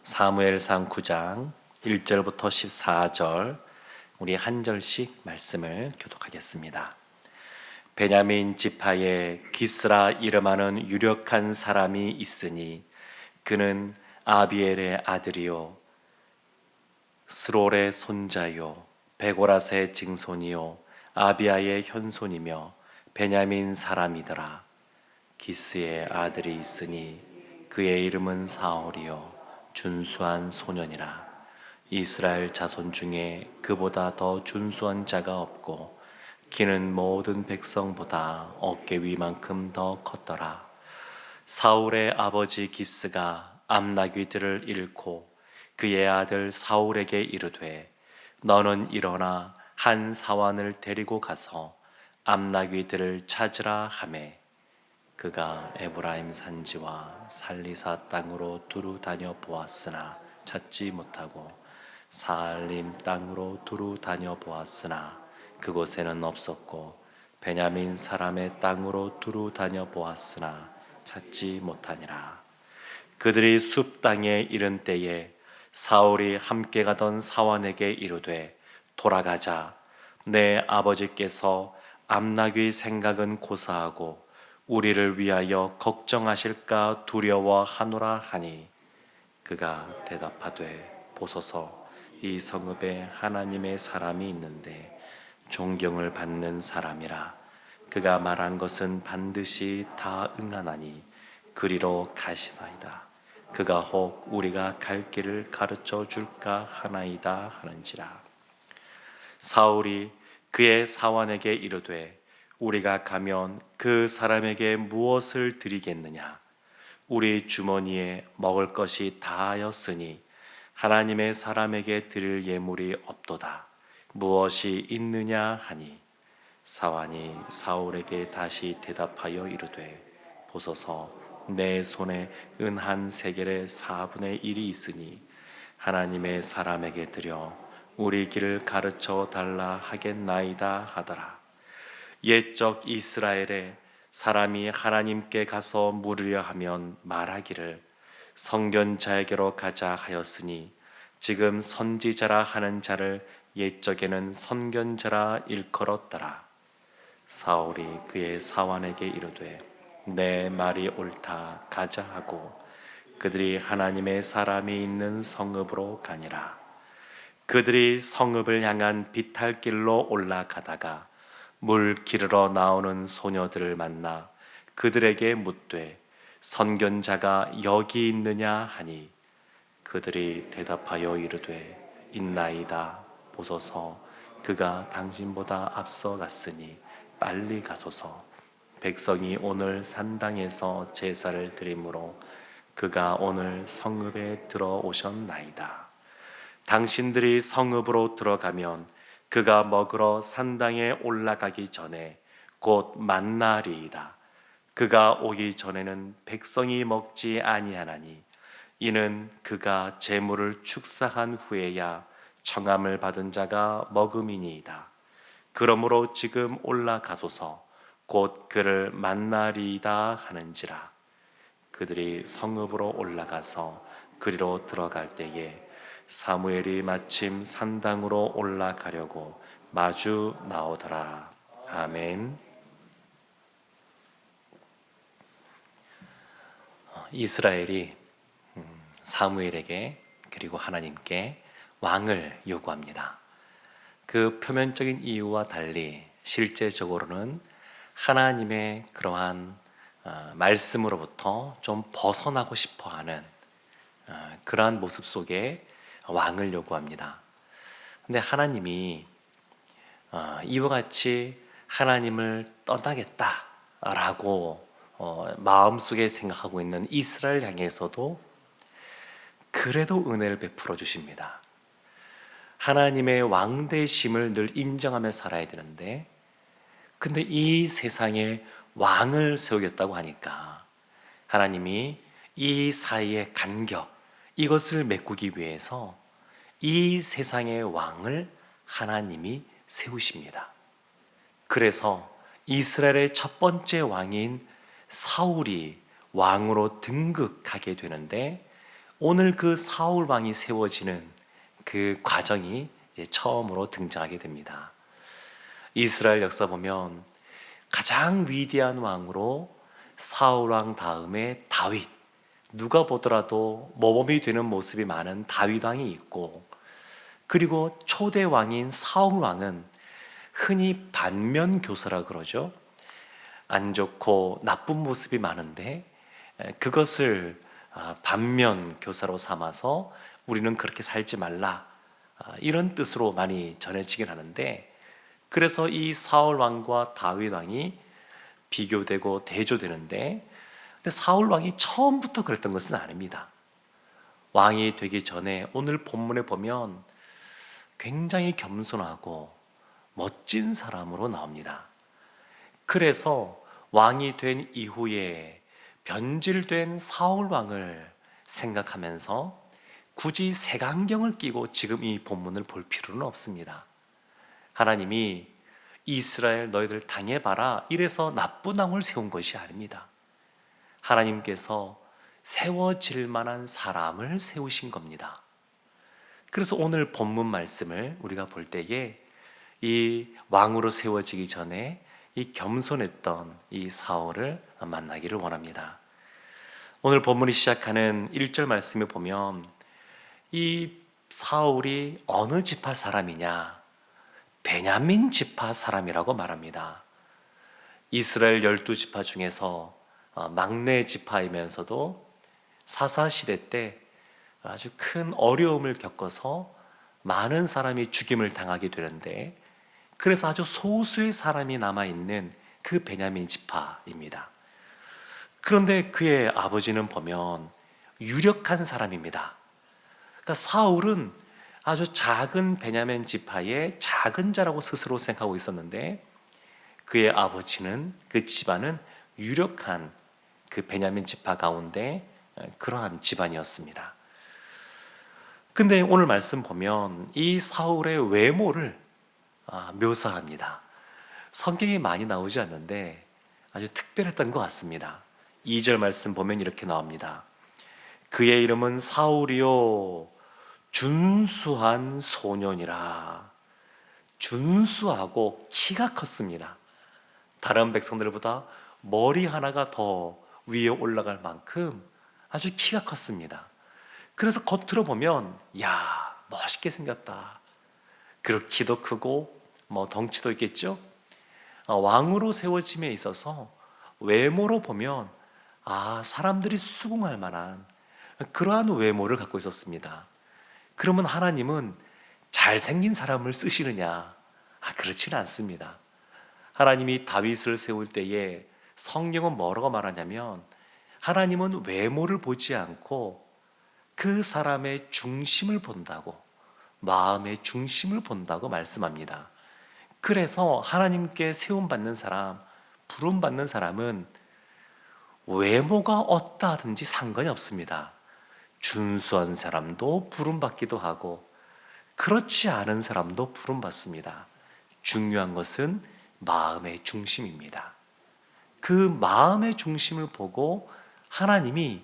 사무엘상 9장 1절부터 14절 우리 한 절씩 말씀을 교독하겠습니다. 베냐민 지파에 기스라 이름하는 유력한 사람이 있으니 그는 아비엘의 아들이요 스롤의 손자요 베고라스의 증손이요 아비아의 현손이며 베냐민 사람이더라. 기스의 아들이 있으니 그의 이름은 사울이요 준수한 소년이라. 이스라엘 자손 중에 그보다 더 준수한 자가 없고 키는 모든 백성보다 어깨 위만큼 더 컸더라. 사울의 아버지 기스가 암나귀들을 잃고 그의 아들 사울에게 이르되 너는 일어나 한 사환을 데리고 가서 암나귀들을 찾으라 하매 그가 에브라임 산지와 살리사 땅으로 두루 다녀 보았으나 찾지 못하고 사알림 땅으로 두루 다녀 보았으나 그곳에는 없었고 베냐민 사람의 땅으로 두루 다녀 보았으나 찾지 못하니라. 그들이 숲 땅에 이른 때에 사울이 함께 가던 사환에게 이르되 돌아가자. 내 아버지께서 암나귀 생각은 고사하고 우리를 위하여 걱정하실까 두려워하노라 하니 그가 대답하되 보소서 이 성읍에 하나님의 사람이 있는데 존경을 받는 사람이라. 그가 말한 것은 반드시 다 응하나니 그리로 가시나이다. 그가 혹 우리가 갈 길을 가르쳐 줄까 하나이다 하는지라. 사울이 그의 사환에게 이르되 우리가 가면 그 사람에게 무엇을 드리겠느냐? 우리 주머니에 먹을 것이 다하였으니 하나님의 사람에게 드릴 예물이 없도다. 무엇이 있느냐 하니 사환이 사울에게 다시 대답하여 이르되 보소서 내 손에 은 한 세겔의 4분의 1이 있으니 하나님의 사람에게 드려 우리 길을 가르쳐 달라 하겠나이다 하더라. 옛적 이스라엘에 사람이 하나님께 가서 물으려 하면 말하기를 선견자에게로 가자 하였으니 지금 선지자라 하는 자를 옛적에는 선견자라 일컬었더라. 사울이 그의 사환에게 이르되 내 말이 옳다 가자 하고 그들이 하나님의 사람이 있는 성읍으로 가니라. 그들이 성읍을 향한 비탈길로 올라가다가 물 기르러 나오는 소녀들을 만나 그들에게 묻되 선견자가 여기 있느냐 하니 그들이 대답하여 이르되 있나이다. 보소서 그가 당신보다 앞서 갔으니 빨리 가소서. 백성이 오늘 산당에서 제사를 드리므로 그가 오늘 성읍에 들어오셨나이다. 당신들이 성읍으로 들어가면 그가 먹으러 산당에 올라가기 전에 곧 만나리이다. 그가 오기 전에는 백성이 먹지 아니하나니 이는 그가 재물을 축사한 후에야 청함을 받은 자가 먹음이니이다. 그러므로 지금 올라가소서. 곧 그를 만나리이다 하는지라. 그들이 성읍으로 올라가서 그리로 들어갈 때에 사무엘이 마침 산당으로 올라가려고 마주 나오더라. 아멘. 이스라엘이 사무엘에게 그리고 하나님께 왕을 요구합니다. 그 표면적인 이유와 달리 실제적으로는 하나님의 그러한 말씀으로부터 좀 벗어나고 싶어하는 그러한 모습 속에 왕을 요구합니다. 근데 하나님이 이와 같이 하나님을 떠나겠다라고 마음속에 생각하고 있는 이스라엘 향해서도 그래도 은혜를 베풀어 주십니다. 하나님의 왕되심을 늘 인정하며 살아야 되는데 근데 이 세상에 왕을 세우겠다고 하니까 하나님이 이 사이의 간격 이것을 메꾸기 위해서 이 세상의 왕을 하나님이 세우십니다. 그래서 이스라엘의 첫 번째 왕인 사울이 왕으로 등극하게 되는데 오늘 그 사울 왕이 세워지는 그 과정이 이제 처음으로 등장하게 됩니다. 이스라엘 역사 보면 가장 위대한 왕으로 사울 왕 다음에 다윗, 누가 보더라도 모범이 되는 모습이 많은 다윗 왕이 있고, 그리고 초대 왕인 사울 왕은 흔히 반면 교사라 그러죠. 안 좋고 나쁜 모습이 많은데 그것을 반면 교사로 삼아서 우리는 그렇게 살지 말라, 이런 뜻으로 많이 전해지긴 하는데, 그래서 이 사울 왕과 다윗 왕이 비교되고 대조되는데, 근데 사울 왕이 처음부터 그랬던 것은 아닙니다. 왕이 되기 전에 오늘 본문에 보면 굉장히 겸손하고 멋진 사람으로 나옵니다. 그래서 왕이 된 이후에 변질된 사울 왕을 생각하면서 굳이 색안경을 끼고 지금 이 본문을 볼 필요는 없습니다. 하나님이 이스라엘 너희들 당해봐라 이래서 나쁜 왕을 세운 것이 아닙니다. 하나님께서 세워질 만한 사람을 세우신 겁니다. 그래서 오늘 본문 말씀을 우리가 볼 때에 이 왕으로 세워지기 전에 이 겸손했던 이 사울을 만나기를 원합니다. 오늘 본문이 시작하는 1절 말씀에 보면 이 사울이 어느 지파 사람이냐? 베냐민 지파 사람이라고 말합니다. 이스라엘 12지파 중에서 막내 지파이면서도 사사시대 때 아주 큰 어려움을 겪어서 많은 사람이 죽임을 당하게 되는데, 그래서 아주 소수의 사람이 남아있는 그 베냐민 지파입니다. 그런데 그의 아버지는 보면 유력한 사람입니다. 그러니까 사울은 아주 작은 베냐민 지파의 작은 자라고 스스로 생각하고 있었는데, 그의 아버지는, 그 집안은 유력한 그 베냐민 지파 가운데 그러한 집안이었습니다. 근데 오늘 말씀 보면 이 사울의 외모를 묘사합니다. 성경에 많이 나오지 않는데 아주 특별했던 것 같습니다. 2절 말씀 보면 이렇게 나옵니다. 그의 이름은 사울이요 준수한 소년이라. 준수하고 키가 컸습니다. 다른 백성들보다 머리 하나가 더 위에 올라갈 만큼 아주 키가 컸습니다. 그래서 겉으로 보면 야, 멋있게 생겼다. 그리고 키도 크고 뭐 덩치도 있겠죠. 왕으로 세워짐에 있어서 외모로 보면 사람들이 수긍할 만한 그러한 외모를 갖고 있었습니다. 그러면 하나님은 잘생긴 사람을 쓰시느냐? 그렇지는 않습니다. 하나님이 다윗을 세울 때에 성경은 뭐라고 말하냐면, 하나님은 외모를 보지 않고 그 사람의 중심을 본다고, 마음의 중심을 본다고 말씀합니다. 그래서 하나님께 세움받는 사람, 부름받는 사람은 외모가 어떠하든지 상관이 없습니다. 준수한 사람도 부름받기도 하고 그렇지 않은 사람도 부름받습니다. 중요한 것은 마음의 중심입니다. 그 마음의 중심을 보고 하나님이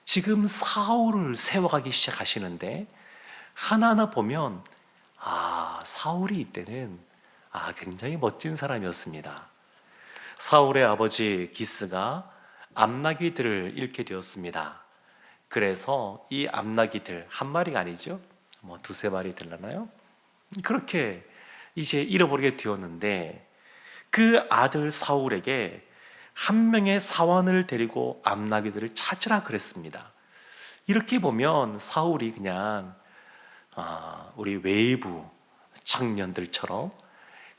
지금 사울을 세워가기 시작하시는데, 하나하나 보면 사울이 이때는 굉장히 멋진 사람이었습니다. 사울의 아버지 기스가 암나귀들을 잃게 되었습니다. 그래서 이 암나귀들, 한 마리가 아니죠, 뭐 두세 마리 되려나요? 그렇게 이제 잃어버리게 되었는데, 그 아들 사울에게 한 명의 사원을 데리고 암나귀들을 찾으라 그랬습니다. 이렇게 보면 사울이 그냥 우리 외부 청년들처럼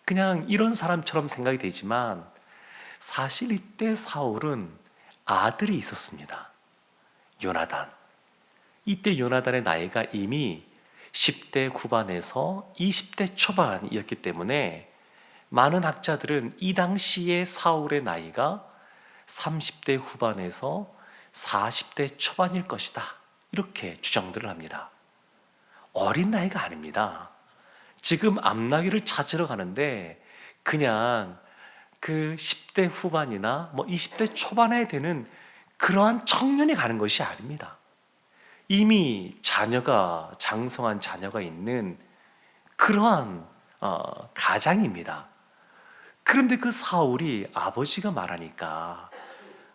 그냥 이런 사람처럼 생각이 되지만, 사실 이때 사울은 아들이 있었습니다. 요나단. 이때 요나단의 나이가 이미 10대 후반에서 20대 초반이었기 때문에 많은 학자들은 이 당시의 사울의 나이가 30대 후반에서 40대 초반일 것이다, 이렇게 주장들을 합니다. 어린 나이가 아닙니다. 지금 암나귀를 찾으러 가는데 그냥 그 10대 후반이나 뭐 20대 초반에 되는 그러한 청년이 가는 것이 아닙니다. 이미 장성한 자녀가 있는 그러한 가장입니다. 그런데 그 사울이 아버지가 말하니까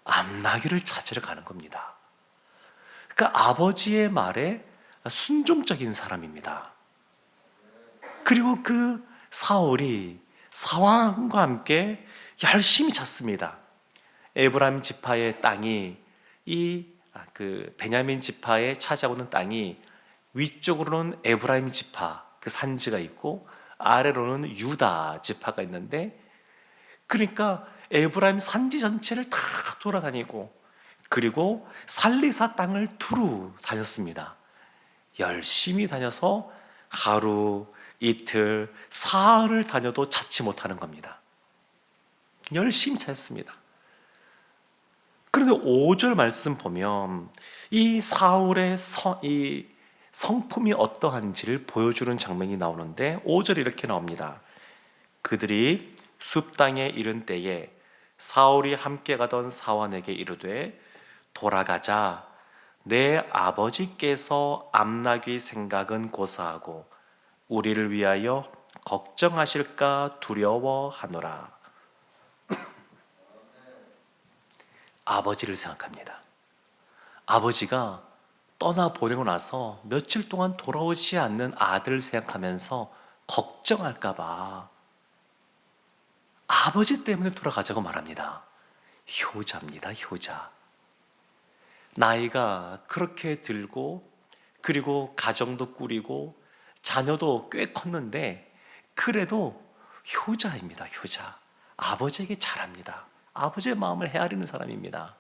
암나귀를 찾으러 가는 겁니다. 그러니까 아버지의 말에 순종적인 사람입니다. 그리고 그 사울이 사왕과 함께 열심히 찾습니다. 에브라임 지파의 땅이 그 베냐민 지파에 차지하고는 땅이 위쪽으로는 에브라임 지파 그 산지가 있고 아래로는 유다 지파가 있는데, 그러니까 에브라임 산지 전체를 다 돌아다니고 그리고 살리사 땅을 두루 다녔습니다. 열심히 다녀서 하루, 이틀, 사흘을 다녀도 찾지 못하는 겁니다. 열심히 찾습니다. 그런데 5절 말씀 보면 이 사울의 이 성품이 어떠한지를 보여주는 장면이 나오는데 5절에 이렇게 나옵니다. 그들이 숲 땅에 이른 때에 사울이 함께 가던 사환에게 이르되 돌아가자, 내 아버지께서 암나귀 생각은 고사하고 우리를 위하여 걱정하실까 두려워하노라. 아버지를 생각합니다. 아버지가 떠나보내고 나서 며칠 동안 돌아오지 않는 아들을 생각하면서 걱정할까봐 아버지 때문에 돌아가자고 말합니다. 효자입니다, 효자. 나이가 그렇게 들고 그리고 가정도 꾸리고 자녀도 꽤 컸는데 그래도 효자입니다, 효자. 아버지에게 잘합니다. 아버지의 마음을 헤아리는 사람입니다.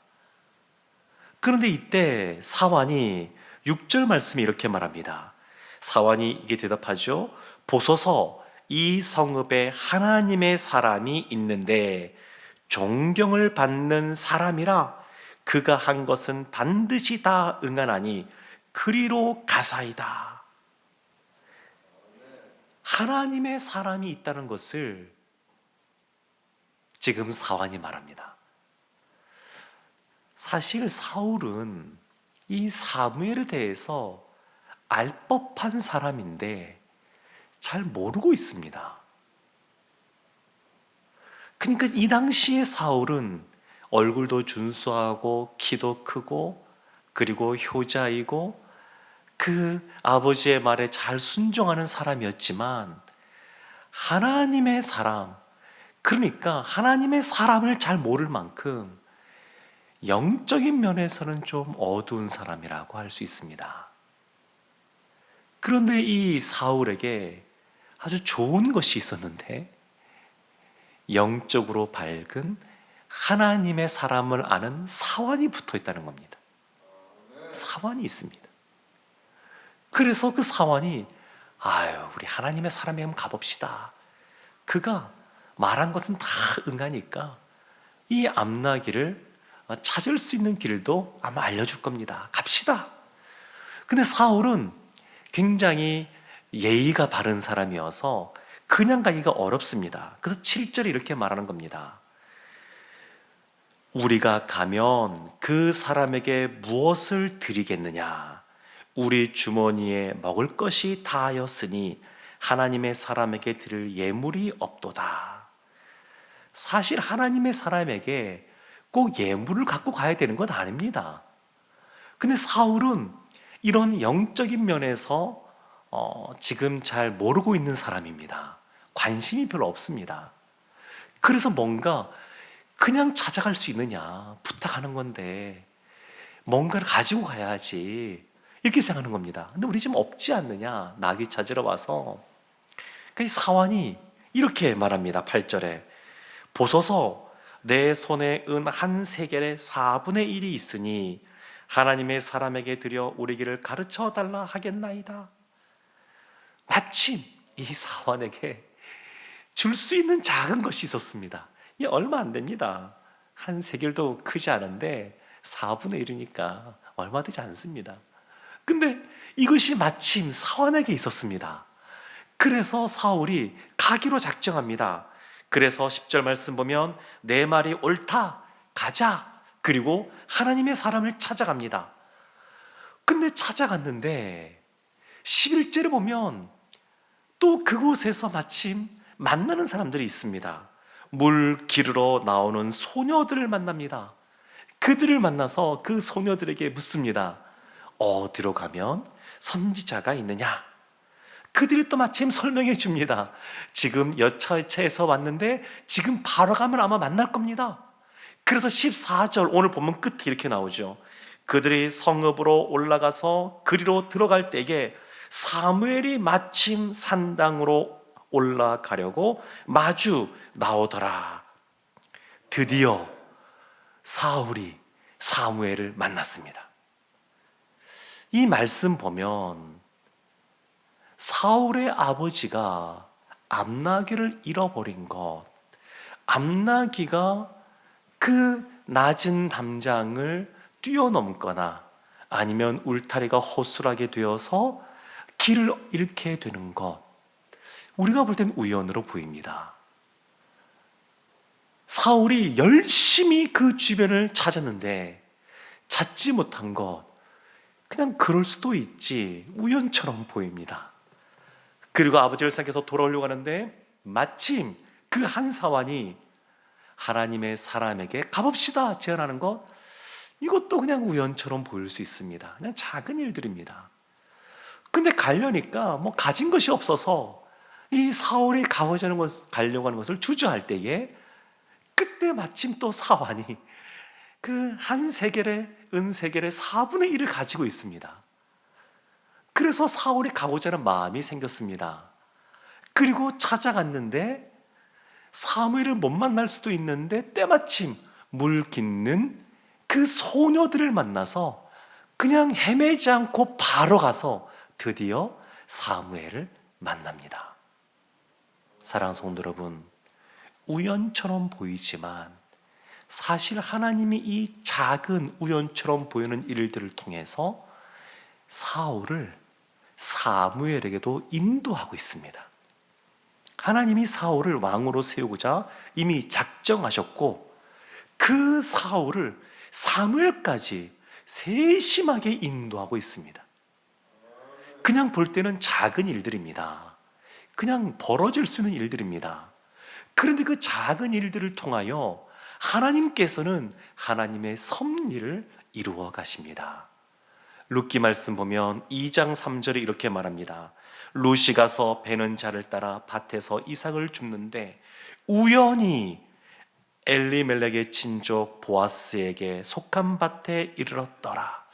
그런데 이때 사환이 6절 말씀이 이렇게 말합니다. 사환이 이게 대답하죠. 보소서, 이 성읍에 하나님의 사람이 있는데 존경을 받는 사람이라 그가 한 것은 반드시 다 응하나니 그리로 가사이다. 하나님의 사람이 있다는 것을 지금 사환이 말합니다. 사실 사울은 이 사무엘에 대해서 알 법한 사람인데 잘 모르고 있습니다. 그러니까 이 당시의 사울은 얼굴도 준수하고 키도 크고 그리고 효자이고 그 아버지의 말에 잘 순종하는 사람이었지만 하나님의 사람, 그러니까 하나님의 사람을 잘 모를 만큼 영적인 면에서는 좀 어두운 사람이라고 할 수 있습니다. 그런데 이 사울에게 아주 좋은 것이 있었는데 영적으로 밝은 하나님의 사람을 아는 사환이 붙어 있다는 겁니다. 사환이 있습니다. 그래서 그 사환이 우리 하나님의 사람에게 한번 가봅시다. 그가 말한 것은 다 응하니까 이 암나귀를 찾을 수 있는 길도 아마 알려줄 겁니다. 갑시다. 근데 사울은 굉장히 예의가 바른 사람이어서 그냥 가기가 어렵습니다. 그래서 7절에 이렇게 말하는 겁니다. 우리가 가면 그 사람에게 무엇을 드리겠느냐? 우리 주머니에 먹을 것이 다하였으니 하나님의 사람에게 드릴 예물이 없도다. 사실 하나님의 사람에게 꼭 예물을 갖고 가야 되는 건 아닙니다. 근데 사울은 이런 영적인 면에서 지금 잘 모르고 있는 사람입니다. 관심이 별로 없습니다. 그래서 뭔가 그냥 찾아갈 수 있느냐, 부탁하는 건데 뭔가를 가지고 가야지 이렇게 생각하는 겁니다. 근데 우리 집 없지 않느냐, 나귀 찾으러 와서. 이 사환이 이렇게 말합니다. 8절에 보소서, 내 손에 은 한 세겔의 4분의 1이 있으니 하나님의 사람에게 드려 우리 길을 가르쳐 달라 하겠나이다. 마침 이 사환에게 줄 수 있는 작은 것이 있었습니다. 이 얼마 안 됩니다. 한 세겔도 크지 않은데 4분의 1이니까 얼마 되지 않습니다. 근데 이것이 마침 사환에게 있었습니다. 그래서 사울이 가기로 작정합니다. 그래서 10절 말씀 보면 내 말이 옳다, 가자. 그리고 하나님의 사람을 찾아갑니다. 근데 찾아갔는데 11절에 보면 또 그곳에서 마침 만나는 사람들이 있습니다. 물 기르러 나오는 소녀들을 만납니다. 그들을 만나서 그 소녀들에게 묻습니다. 어디로 가면 선지자가 있느냐? 그들이 또 마침 설명해 줍니다. 지금 여차여차해서 왔는데 지금 바로 가면 아마 만날 겁니다. 그래서 14절 오늘 본문 끝에 이렇게 나오죠. 그들이 성읍으로 올라가서 그리로 들어갈 때에 사무엘이 마침 산당으로 올라가려고 마주 나오더라. 드디어 사울이 사무엘을 만났습니다. 이 말씀 보면 사울의 아버지가 암나귀를 잃어버린 것, 암나귀가 그 낮은 담장을 뛰어넘거나 아니면 울타리가 허술하게 되어서 길을 잃게 되는 것, 우리가 볼 땐 우연으로 보입니다. 사울이 열심히 그 주변을 찾았는데 찾지 못한 것, 그냥 그럴 수도 있지, 우연처럼 보입니다. 그리고 아버지를 생각해서 돌아오려고 하는데 마침 그 한 사환이 하나님의 사람에게 가봅시다 제안하는 것, 이것도 그냥 우연처럼 보일 수 있습니다. 그냥 작은 일들입니다. 근데 가려니까 뭐 가진 것이 없어서 이 사울이 가려고 하는 것을 주저할 때에 그때 마침 또 사환이 그 한 세겔의 은세겔의 4분의 1을 가지고 있습니다. 그래서 사울이 가고자 하는 마음이 생겼습니다. 그리고 찾아갔는데 사무엘을 못 만날 수도 있는데 때마침 물 깃는 그 소녀들을 만나서 그냥 헤매지 않고 바로 가서 드디어 사무엘을 만납니다. 사랑하는 성도 여러분, 우연처럼 보이지만 사실 하나님이 이 작은 우연처럼 보이는 일들을 통해서 사울을 사무엘에게도 인도하고 있습니다. 하나님이 사울을 왕으로 세우고자 이미 작정하셨고 그 사울을 사무엘까지 세심하게 인도하고 있습니다. 그냥 볼 때는 작은 일들입니다. 그냥 벌어질 수 있는 일들입니다. 그런데 그 작은 일들을 통하여 하나님께서는 하나님의 섭리를 이루어 가십니다. 룻기 말씀 보면 2장 3절에 이렇게 말합니다. 룻이 가서 베는 자를 따라 밭에서 이삭을 줍는데 우연히 엘리멜렉의 친족 보아스에게 속한 밭에 이르렀더라.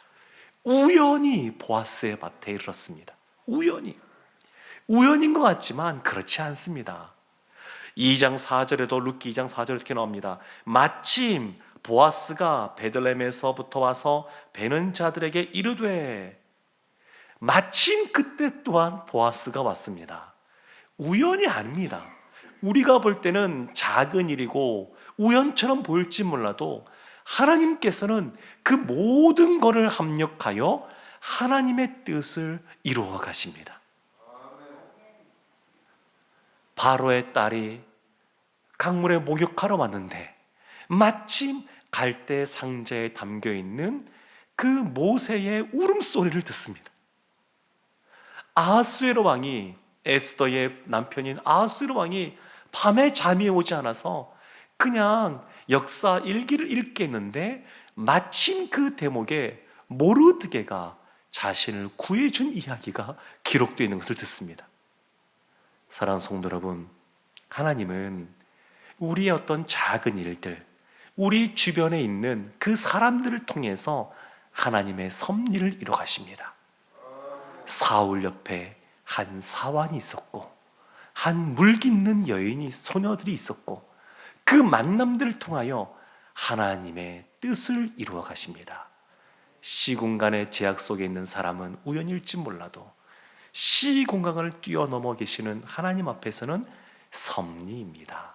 우연히 보아스의 밭에 이르렀습니다. 우연인 것 같지만 그렇지 않습니다. 2장 4절에도 룻기 2장 4절에 이렇게 나옵니다. 마침 보아스가 베들레헴에서부터 와서 베는 자들에게 이르되, 마침 그때 또한 보아스가 왔습니다. 우연이 아닙니다. 우리가 볼 때는 작은 일이고 우연처럼 보일지 몰라도 하나님께서는 그 모든 것을 합력하여 하나님의 뜻을 이루어 가십니다. 바로의 딸이 강물에 목욕하러 왔는데 마침 갈대 상자에 담겨 있는 그 모세의 울음소리를 듣습니다. 아하수에로 왕이, 에스더의 남편인 아하수에로 왕이 밤에 잠이 오지 않아서 그냥 역사 일기를 읽겠는데 마침 그 대목에 모르드게가 자신을 구해준 이야기가 기록되어 있는 것을 듣습니다. 사랑하는 성도 여러분, 하나님은 우리의 어떤 작은 일들, 우리 주변에 있는 그 사람들을 통해서 하나님의 섭리를 이루어 가십니다. 사울 옆에 한 사환이 있었고 한 물깃는 여인이, 소녀들이 있었고 그 만남들을 통하여 하나님의 뜻을 이루어 가십니다. 시공간의 제약 속에 있는 사람은 우연일지 몰라도 시공간을 뛰어넘어 계시는 하나님 앞에서는 섭리입니다.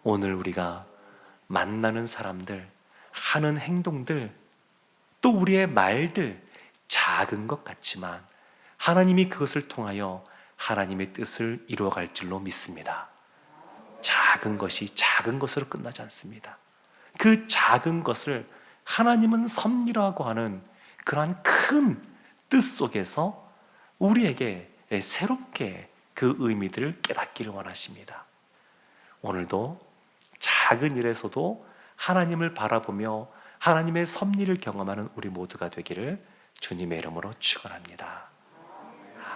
오늘 우리가 만나는 사람들, 하는 행동들, 또 우리의 말들, 작은 것 같지만 하나님이 그것을 통하여 하나님의 뜻을 이루어갈 줄로 믿습니다. 작은 것이 작은 것으로 끝나지 않습니다. 그 작은 것을 하나님은 섭리라고 하는 그러한 큰 뜻 속에서 우리에게 새롭게 그 의미들을 깨닫기를 원하십니다. 오늘도 작은 일에서도 하나님을 바라보며 하나님의 섭리를 경험하는 우리 모두가 되기를 주님의 이름으로 축원합니다.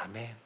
아멘.